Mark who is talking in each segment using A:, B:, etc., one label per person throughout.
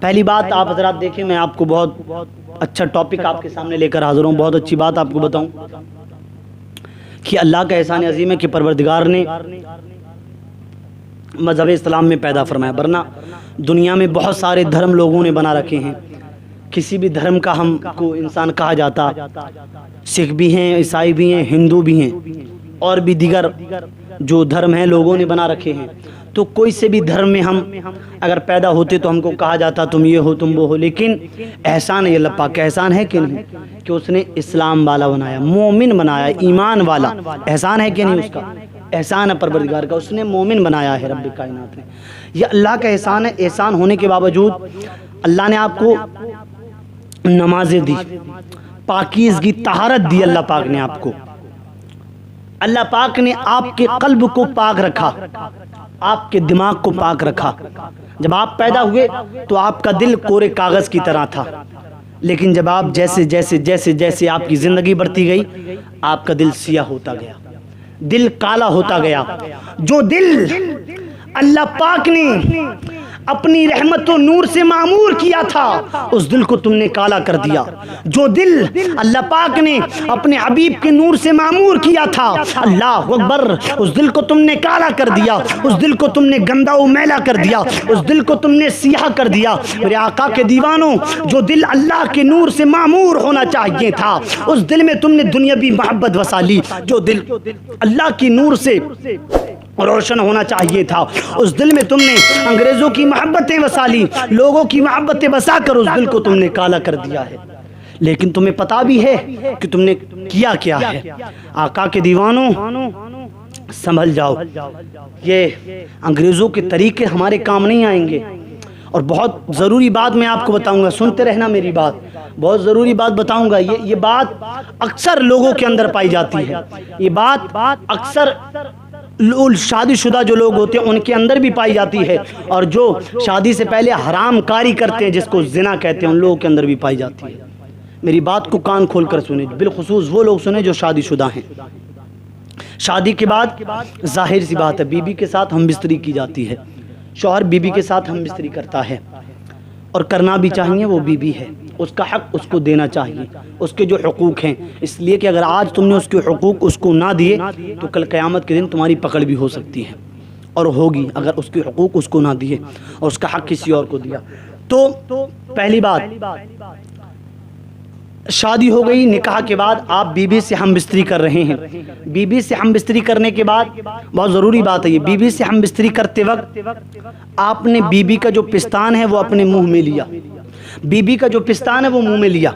A: پہلی بات آپ حضرات دیکھیں، میں آپ کو بہت اچھا ٹاپک آپ کے سامنے لے کر حاضر ہوں، بہت اچھی بات آپ کو بتاؤں کہ اللہ کا احسان عظیم ہے کہ پروردگار نے مذہب اسلام میں پیدا فرمایا، ورنہ دنیا میں بہت سارے دھرم لوگوں نے بنا رکھے ہیں، کسی بھی دھرم کا ہم کو انسان کہا جاتا، سکھ بھی ہیں، عیسائی بھی ہیں، ہندو بھی ہیں، اور بھی دیگر جو دھرم ہیں لوگوں نے بنا رکھے ہیں، تو کوئی سے بھی دھرم میں ہم اگر پیدا ہوتے تو ہم کو کہا جاتا تم یہ ہو تم وہ ہو، لیکن احسان ہے اللہ پاک کا، احسان ہے کہ نہیں کہ اس نے اسلام والا بنایا، مومن بنایا، ایمان والا، احسان ہے کہ نہیں اس کا؟ احسان ہے پروردگار کا، اس نے مومن بنایا ہے رب کائنات نے، یہ اللہ کا احسان ہے۔ احسان ہونے کے باوجود اللہ نے آپ کو نمازیں دی، پاکیزگی طہارت دی، اللہ پاک نے آپ کو، اللہ پاک نے آپ کے قلب کو پاک رکھا، آپ کے دماغ کو پاک رکھا۔ جب آپ پیدا ہوئے تو آپ کا دل کورے کاغذ کی طرح تھا، لیکن جب آپ جیسے جیسے جیسے جیسے آپ کی زندگی بڑھتی گئی، آپ کا دل سیاہ ہوتا گیا، دل کالا ہوتا گیا۔ جو دل اللہ پاک نے اپنی رحمت و نور سے معمور کیا تھا، اس دل کو تم نے کالا کر دیا۔ جو دل اللہ پاک نے اپنے حبیب کے نور سے معمور کیا تھا، اللہ اکبر، اس دل کو تم نے کالا کر دیا، اس دل کو تم نے گندا و میلا کر دیا، اس دل کو تم نے سیاہ کر دیا۔ میرے آقا کے دیوانوں، جو دل اللہ کے نور سے معمور ہونا چاہیے تھا، اس دل میں تم نے دنیاوی محبت وسا لی۔ جو دل اللہ کی نور سے روشن ہونا چاہیے تھا، اس دل میں تم نے انگریزوں کی محبتیں وسا لی، لوگوں کی محبتیں وسا کر اس دل کو تم نے کالا کر دیا ہے۔ لیکن تمہیں پتا بھی ہے کہ تم نے کیا کیا ہے۔ آقا کے دیوانوں، سنبھل جاؤ، یہ انگریزوں کے طریقے ہمارے کام نہیں آئیں گے۔ اور بہت ضروری بات میں آپ کو بتاؤں گا، سنتے رہنا میری بات، بہت ضروری بات بتاؤں گا۔ یہ بات اکثر لوگوں کے اندر پائی جاتی ہے، یہ بات اکثر شادی شدہ جو لوگ ہوتے ہیں ان کے اندر بھی پائی جاتی ہے، اور جو شادی سے پہلے حرام کاری کرتے ہیں جس کو زنا کہتے ہیں، ان لوگوں کے اندر بھی پائی جاتی ہے۔ میری بات کو کان کھول کر سنیں، بالخصوص وہ لوگ سنیں جو شادی شدہ ہیں۔ شادی کے بعد ظاہر سی بات ہے بیوی کے ساتھ ہم بستری کی جاتی ہے، شوہر بیوی کے ساتھ ہم بستری کرتا ہے، اور کرنا بھی چاہیے، وہ بیوی ہے، اس کا حق اس کو دینا چاہیے، اس کے جو حقوق ہیں، اس لیے کہ اگر آج تم نے اس کے حقوق اس کو نہ دیے تو کل قیامت کے دن تمہاری پکڑ بھی ہو سکتی ہے، اور ہوگی اگر اس کے حقوق اس کو نہ دیے اور اس کا حق کسی اور کو دیا۔ تو پہلی بات، شادی ہو گئی، نکاح کے بعد آپ بیوی سے ہم بستری کر رہے ہیں۔ بیوی سے ہم بستری کرنے کے بعد بہت ضروری بات ہے یہ، بیوی سے ہم بستری کرتے وقت آپ نے بیوی کا جو پستان ہے وہ اپنے منہ میں لیا، بیوی کا جو پستان ہے وہ منہ میں لیا۔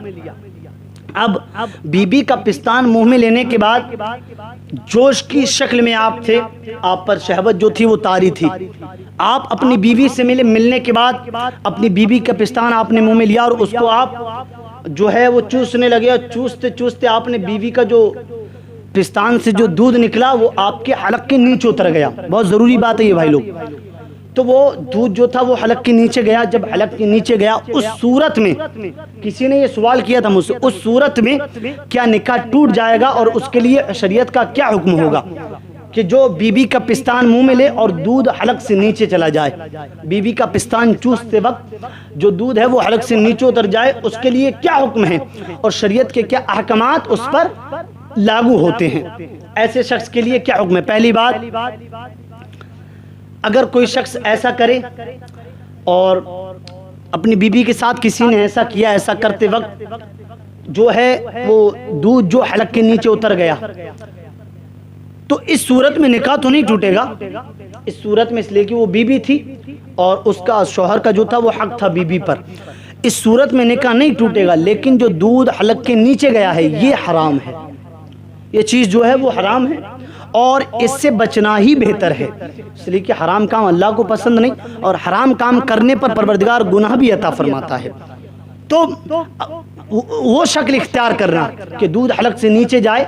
A: اب بیوی کا پستان منہ میں لینے کے بعد جوش کی شکل میں آپ تھے، آپ پر شہوت جو تھی وہ طاری تھی، آپ اپنی بیوی سے ملنے کے بعد اپنی بیوی کا پستان آپ نے منہ میں لیا، اور اس کو آپ جو ہے وہ چوسنے لگے، اور چوستے چوستے آپ نے بیوی کا جو پستان سے جو دودھ نکلا وہ آپ کے حلق کے نیچے اتر گیا۔ بہت ضروری بات ہے یہ بھائی لوگ، تو وہ دودھ جو تھا وہ حلق کے نیچے گیا۔ جب حلق کے نیچے گیا، اس صورت میں کسی نے یہ سوال کیا تھا مجھ سے، اس صورت میں کیا نکاح ٹوٹ جائے گا، اور اس کے لیے شریعت کا کیا حکم ہوگا کہ جو بیوی کا پستان منہ میں لے اور دودھ حلق سے نیچے چلا جائے، بیوی کا پستان چوستے وقت جو دودھ ہے وہ حلق سے نیچے اتر جائے، اس کے لیے کیا حکم ہے اور شریعت کے کیا احکامات اس پر لاگو ہوتے ہیں، ایسے شخص کے لیے کیا حکم ہے۔ پہلی بات، اگر کوئی شخص ایسا کرے اور اپنی بیوی کے ساتھ کسی نے ایسا کیا، ایسا کرتے وقت جو ہے وہ دودھ جو حلق کے نیچے اتر گیا، تو اس صورت میں نکاح تو نہیں ٹوٹے گا، اس صورت میں، اس لیے کہ وہ بیوی تھی اور اس کا شوہر کا جو تھا وہ حق تھا بیوی پر، اس صورت میں نکاح نہیں ٹوٹے گا۔ لیکن جو دودھ حلق کے نیچے گیا ہے یہ حرام ہے، یہ چیز جو ہے وہ حرام ہے، اور اس سے بچنا ہی بہتر ہے، اس لیے کہ حرام کام اللہ کو پسند نہیں، اور حرام کام کرنے پر پروردگار گناہ بھی عطا فرماتا ہے۔ تو وہ شکل اختیار کرنا کہ دودھ حلق سے نیچے جائے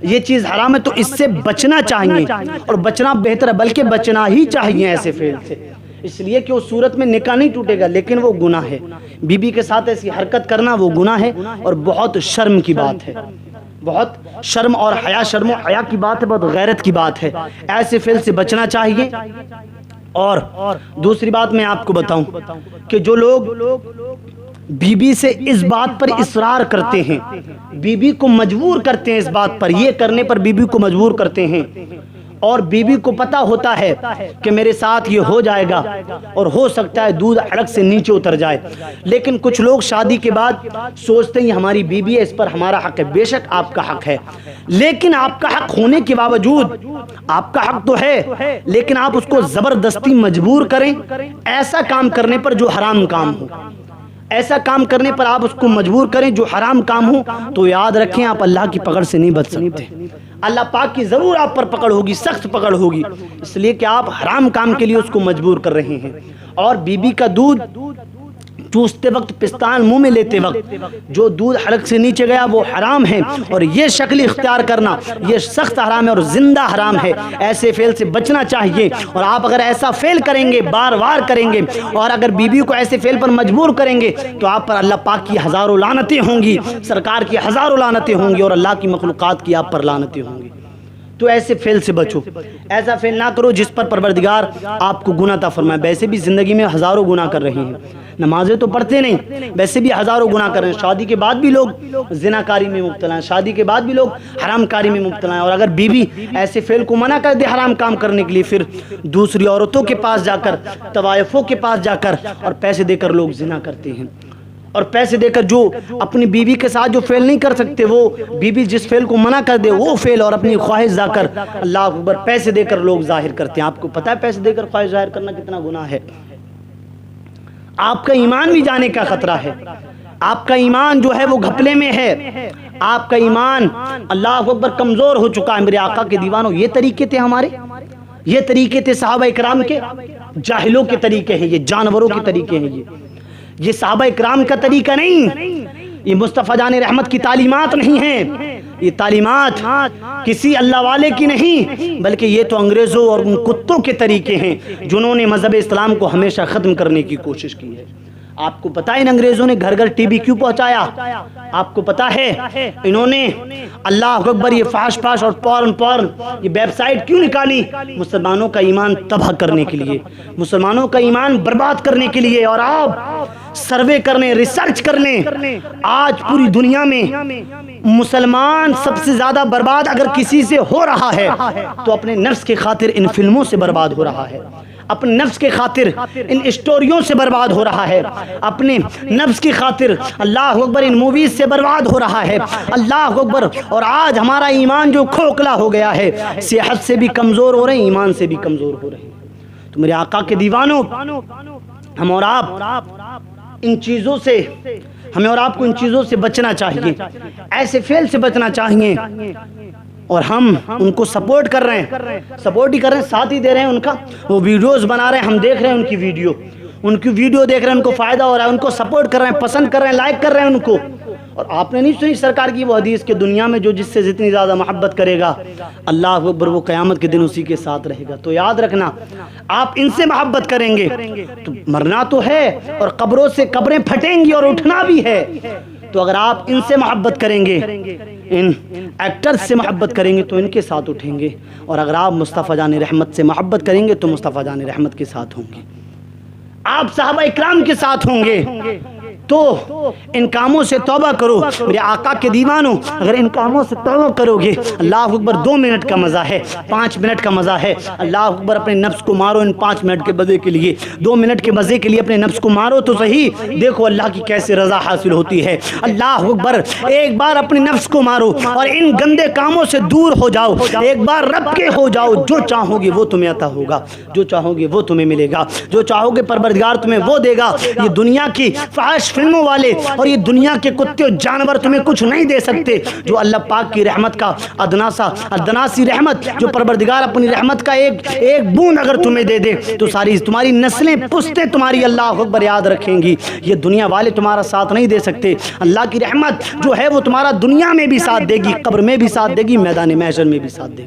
A: یہ چیز حرام ہے، تو اس سے بچنا چاہیے، اور بچنا بہتر ہے، بلکہ بچنا ہی چاہیے ایسے فعل سے، اس لیے کہ اس صورت میں نکاح نہیں ٹوٹے گا، لیکن وہ گناہ ہے، بیوی کے ساتھ ایسی حرکت کرنا وہ گناہ ہے، اور بہت شرم کی بات ہے، بہت شرم اور حیا، شرم و حیا کی بات ہے، بہت غیرت کی بات ہے، ایسے فعل سے بچنا چاہیے۔ اور دوسری بات میں آپ کو بتاؤں کہ جو لوگ بیوی سے اس بات پر اصرار کرتے ہیں، بیوی کو مجبور کرتے ہیں اس بات پر، یہ کرنے پر بیوی کو مجبور کرتے ہیں، اور بیوی کو پتا ہوتا ہے کہ میرے ساتھ یہ ہو جائے گا اور ہو سکتا ہے دودھ حلق سے نیچے اتر جائے، لیکن کچھ لوگ شادی کے بعد سوچتے ہیں ہماری بیوی ہے، اس پر ہمارا حق ہے۔ بے شک آپ کا حق ہے، لیکن آپ کا حق ہونے کے باوجود، آپ کا حق تو ہے لیکن آپ اس کو زبردستی مجبور کریں ایسا کام کرنے پر جو حرام کام ہو، ایسا کام کرنے پر آپ اس کو مجبور کریں جو حرام کام ہو، تو یاد رکھیں آپ اللہ کی پکڑ سے نہیں بچ سکتے۔ اللہ پاک کی ضرور آپ پر پکڑ ہوگی، سخت پکڑ ہوگی، اس لیے کہ آپ حرام کام کے لیے اس کو مجبور کر رہے ہیں۔ اور بیوی کا دودھ چوستے وقت، پستان منہ میں لیتے وقت جو دودھ حلق سے نیچے گیا وہ حرام ہے، اور یہ شکل اختیار کرنا یہ سخت حرام ہے اور زندہ حرام ہے۔ ایسے فعل سے بچنا چاہیے، اور آپ اگر ایسا فعل کریں گے، بار بار کریں گے، اور اگر بیوی کو ایسے فعل پر مجبور کریں گے تو آپ پر اللہ پاک کی ہزاروں لعنتیں ہوں گی، سرکار کی ہزاروں لعنتیں ہوں گی، اور اللہ کی مخلوقات کی آپ پر لعنتیں ہوں گی۔ تو ایسے فعل سے بچو، ایسا فعل نہ کرو جس پر پروردگار آپ کو گناہ عطا فرمائے۔ ویسے بھی زندگی میں ہزاروں گناہ کر رہے ہیں، نمازیں تو پڑھتے نہیں، ویسے بھی ہزاروں گناہ کر رہے ہیں، شادی کے بعد بھی لوگ زناکاری میں مبتلا ہیں، شادی کے بعد بھی لوگ حرام کاری میں مبتلا ہیں، اور اگر بیوی ایسے فعل کو منع کر دے حرام کام کرنے کے لیے، پھر دوسری عورتوں کے پاس جا کر، طوائفوں کے پاس جا کر اور پیسے دے کر لوگ زنا کرتے ہیں، اور پیسے دے کر جو اپنی بیوی کے ساتھ جو فعل نہیں کر سکتے، وہ بیوی جس فعل کو منع کر دے وہ فعل اور اپنی خواہش ظاہر کر، اللہ اکبر، پیسے دے کر لوگ ظاہر کرتے ہیں۔ آپ کو پتہ ہے پیسے دے کر خواہش ظاہر کرنا کتنا گناہ ہے؟ آپ کا ایمان بھی جانے کا خطرہ ہے، آپ کا ایمان جو ہے وہ گھپلے میں ہے، آپ کا ایمان اللہ اکبر کمزور ہو چکا ہے۔ میرے آقا کے دیوانوں، یہ طریقے تھے ہمارے، یہ طریقے تھے صحابہ اکرام کے، جاہلوں کے طریقے ہیں یہ، جانوروں کے طریقے ہیں یہ صحابہ اکرام کا طریقہ نہیں، یہ مصطفیٰ جان رحمت کی تعلیمات نہیں ہیں، یہ تعلیمات کسی اللہ والے کی نہیں، بلکہ یہ تو انگریزوں اور ان کتوں کے طریقے ہیں جنہوں نے مذہب اسلام کو ہمیشہ ختم کرنے کی کوشش کی ہے۔ آپ کو پتا ہے ان انگریزوں نے گھر گھر ٹی بی کیوں پہنچایا؟ آپ کو پتا ہے انہوں نے اللہ اکبر یہ فحش اور پورن یہ ویب سائٹ کیوں نکالی؟ مسلمانوں کا ایمان تباہ کرنے کے لیے، مسلمانوں کا ایمان برباد کرنے کے لیے۔ اور آپ سروے کرنے، ریسرچ کرنے، آج پوری دنیا میں مسلمان سب سے زیادہ برباد اگر کسی سے ہو رہا ہے تو اپنے نفس کے خاطر ان فلموں سے برباد ہو رہا ہے، اپنے نفس کے خاطر ان اسٹوریوں سے برباد ہو رہا ہے، اپنے نفس کی خاطر اللہ اکبر ان موویز سے برباد ہو رہا ہے، اللہ اکبر۔ اور آج ہمارا ایمان جو کھوکھلا ہو گیا ہے، صحت سے بھی کمزور ہو رہے ہیں، ایمان سے بھی کمزور ہو رہے ہیں۔ تو میرے آقا کے دیوانوں، ہم اور آپ ان چیزوں سے، ہمیں اور آپ کو ان چیزوں سے بچنا چاہیے، ایسے فعل سے بچنا چاہیے، اور ہم ان کو سپورٹ کر رہے ہیں، سپورٹ ہی کر رہے ہیں، ساتھ ہی دے رہے ہیں ان کا، وہ ویڈیوز بنا رہے ہیں، ہم دیکھ رہے ہیں ان کی ویڈیو دیکھ رہے ہیں، ان کو فائدہ ہو رہا ہے، ان کو سپورٹ کر رہے ہیں، پسند کر رہے ہیں، لائک کر رہے ہیں ان کو۔ اور آپ نے نہیں سنی سرکار کی وہ حدیث کہ دنیا میں جو جس سے جتنی زیادہ محبت کرے گا اللہ اکبر وہ قیامت کے دن اسی کے ساتھ رہے گا۔ تو یاد رکھنا، آپ ان سے محبت کریں گے تو مرنا تو ہے، اور قبروں سے قبریں پھٹیں گی اور اٹھنا بھی ہے۔ تو اگر آپ ان سے محبت کریں گے، ان ایکٹرز سے محبت کریں گے تو ان کے ساتھ اٹھیں گے، اور اگر آپ مصطفیٰ جان رحمت سے محبت کریں گے تو مصطفیٰ جان رحمت کے ساتھ ہوں گے، آپ صحابہ اکرام کے ساتھ ہوں گے۔ تو ان کاموں سے توبہ کرو میرے آقا کے دیوانوں، اگر ان کاموں سے توبہ کرو گے، اللہ اکبر 2 منٹ کا مزہ ہے، 5 منٹ کا مزہ ہے، اللہ اکبر اپنے نفس کو مارو ان 5 منٹ کے مزے کے لیے، 2 منٹ کے مزے کے لیے اپنے نفس کو مارو تو صحیح، دیکھو اللہ کی کیسے رضا حاصل ہوتی ہے۔ اللہ اکبر، ایک بار اپنے نفس کو مارو اور ان گندے کاموں سے دور ہو جاؤ، ایک بار رب کے ہو جاؤ، جو چاہو گے وہ تمہیں عطا ہوگا، جو چاہو گے وہ تمہیں ملے گا، جو چاہو گے پروردگار تمہیں وہ دے گا۔ یہ دنیا کی فحش فلموں والے اور یہ دنیا کے کتے و جانور تمہیں کچھ نہیں دے سکتے، جو اللہ پاک کی رحمت کا ادناسی رحمت، جو پروردگار اپنی رحمت کا ایک بوند اگر تمہیں دے دے تو ساری تمہاری نسلیں پشتیں تمہاری اللہ اکبر یاد رکھیں گی۔ یہ دنیا والے تمہارا ساتھ نہیں دے سکتے، اللہ کی رحمت جو ہے وہ تمہارا دنیا میں بھی ساتھ دے گی، قبر میں بھی ساتھ دے گی، میدان محشر میں بھی ساتھ دے گی۔